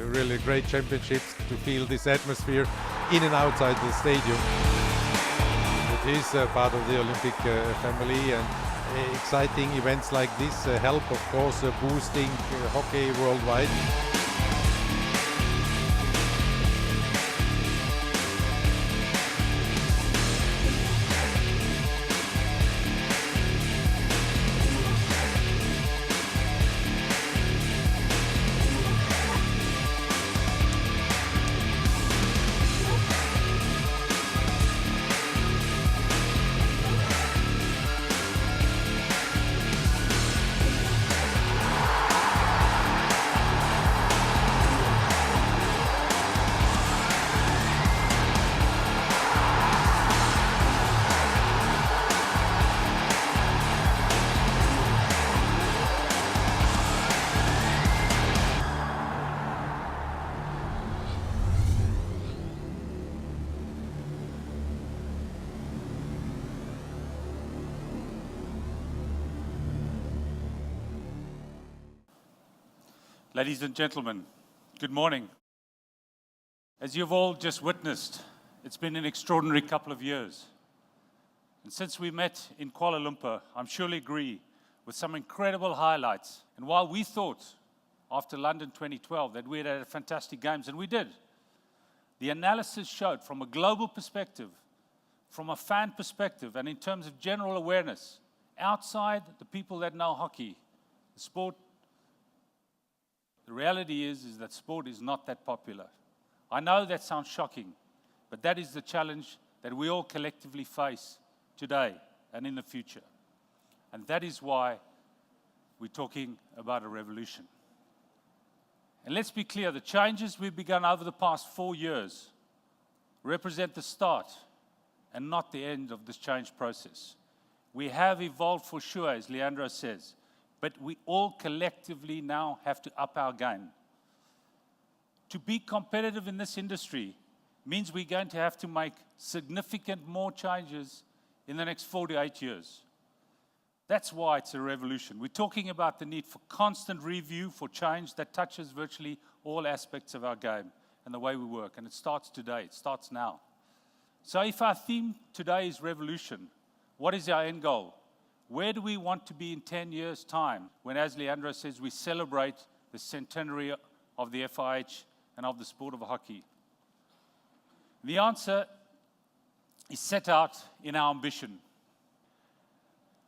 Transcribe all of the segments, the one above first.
really great championships, to feel this atmosphere in and outside the stadium. It is part of the Olympic family, and exciting events like this help, of course, boosting hockey worldwide. Ladies and gentlemen, good morning. As you've all just witnessed, it's been an extraordinary couple of years. And since we met in Kuala Lumpur, I'm sure you'll agree with some incredible highlights. And while we thought after London 2012 that we had had fantastic games, and we did, the analysis showed from a global perspective, from a fan perspective, and in terms of general awareness, outside the people that know hockey, the sport, the reality is that sport is not that popular. I know that sounds shocking, but that is the challenge that we all collectively face today and in the future. And that is why we're talking about a revolution. And let's be clear, the changes we've begun over the past 4 years represent the start and not the end of this change process. We have evolved for sure, as Leandro says, but we all collectively now have to up our game. To be competitive in this industry means we're going to have to make significant more changes in the next 4 to 8 years. That's why it's a revolution. We're talking about the need for constant review, for change that touches virtually all aspects of our game and the way we work. And it starts today, it starts now. So if our theme today is revolution, what is our end goal? Where do we want to be in 10 years' time when, as Leandro says, we celebrate the centenary of the FIH and of the sport of hockey? The answer is set out in our ambition.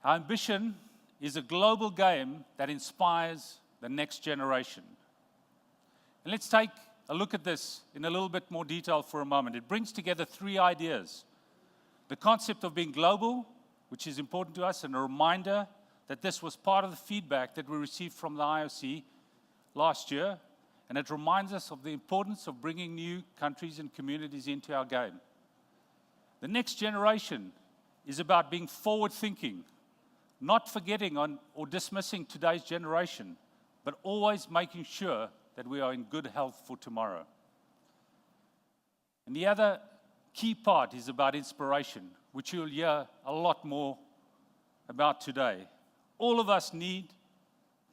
Our ambition is a global game that inspires the next generation. And let's take a look at this in a little bit more detail for a moment. It brings together 3 ideas. The concept of being global, which is important to us, and a reminder that this was part of the feedback that we received from the IOC last year, and it reminds us of the importance of bringing new countries and communities into our game. The next generation is about being forward-thinking, not forgetting on or dismissing today's generation, but always making sure that we are in good health for tomorrow. And the other key part is about inspiration, which you'll hear a lot more about today. All of us need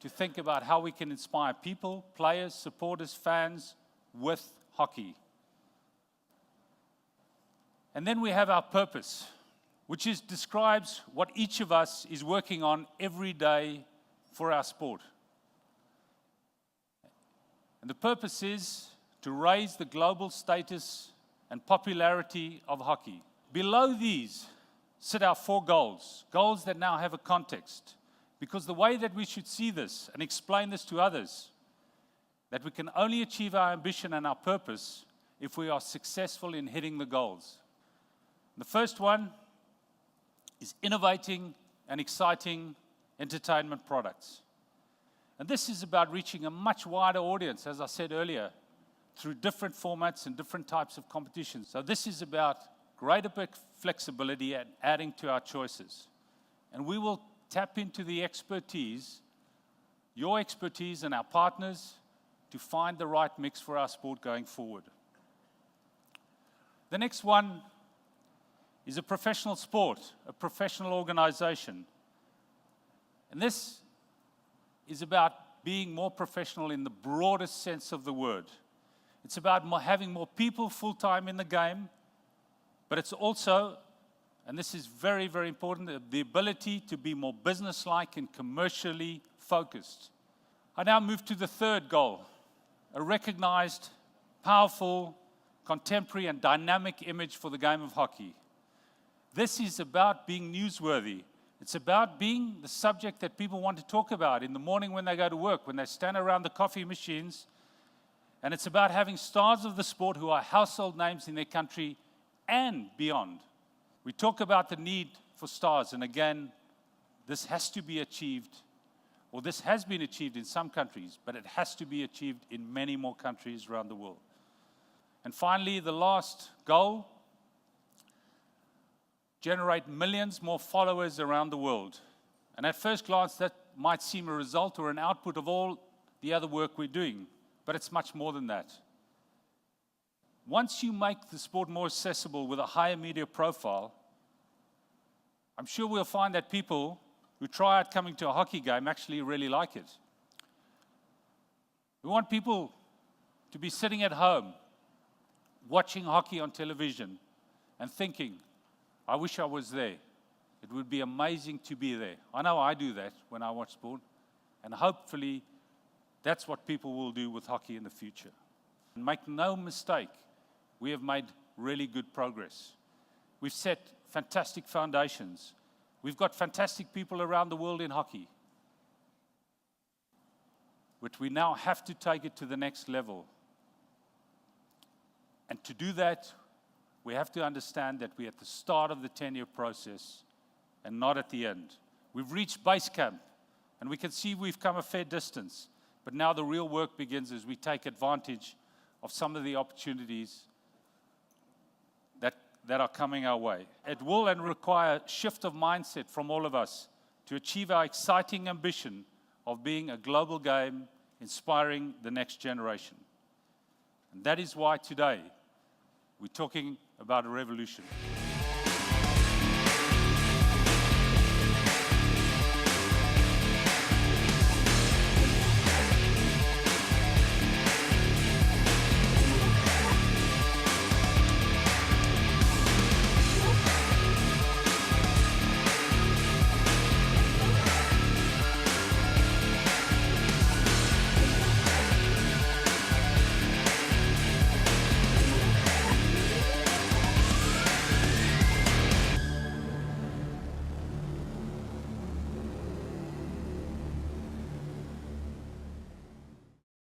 to think about how we can inspire people, players, supporters, fans with hockey. And then we have our purpose, which describes what each of us is working on every day for our sport. And the purpose is to raise the global status and popularity of hockey. Below these sit our 4 goals, goals that now have a context. Because the way that we should see this and explain this to others, that we can only achieve our ambition and our purpose if we are successful in hitting the goals. The first one is innovating and exciting entertainment products. And this is about reaching a much wider audience, as I said earlier, through different formats and different types of competitions. So this is about greater flexibility and adding to our choices. And we will tap into the expertise, your expertise and our partners, to find the right mix for our sport going forward. The next one is a professional sport, a professional organization. And this is about being more professional in the broadest sense of the word. It's about having more people full-time in the game, but it's also, and this is very, very important, the ability to be more business-like and commercially focused. I now move to the third goal, a recognized, powerful, contemporary and dynamic image for the game of hockey. This is about being newsworthy. It's about being the subject that people want to talk about in the morning when they go to work, when they stand around the coffee machines. And it's about having stars of the sport who are household names in their country and beyond. We talk about the need for stars, and again, this has to be achieved, or this has been achieved in some countries, but it has to be achieved in many more countries around the world. And finally, the last goal, generate millions more followers around the world. And at first glance, that might seem a result or an output of all the other work we're doing, but it's much more than that. Once you make the sport more accessible with a higher media profile, I'm sure we'll find that people who try out coming to a hockey game actually really like it. We want people to be sitting at home, watching hockey on television and thinking, I wish I was there. It would be amazing to be there. I know I do that when I watch sport, and hopefully that's what people will do with hockey in the future. And make no mistake, we have made really good progress. We've set fantastic foundations. We've got fantastic people around the world in hockey. But we now have to take it to the next level. And to do that, we have to understand that we're at the start of the 10-year process and not at the end. We've reached base camp, and we can see we've come a fair distance. But now the real work begins as we take advantage of some of the opportunities that are coming our way. It will and require a shift of mindset from all of us to achieve our exciting ambition of being a global game, inspiring the next generation. And that is why today we're talking about a revolution.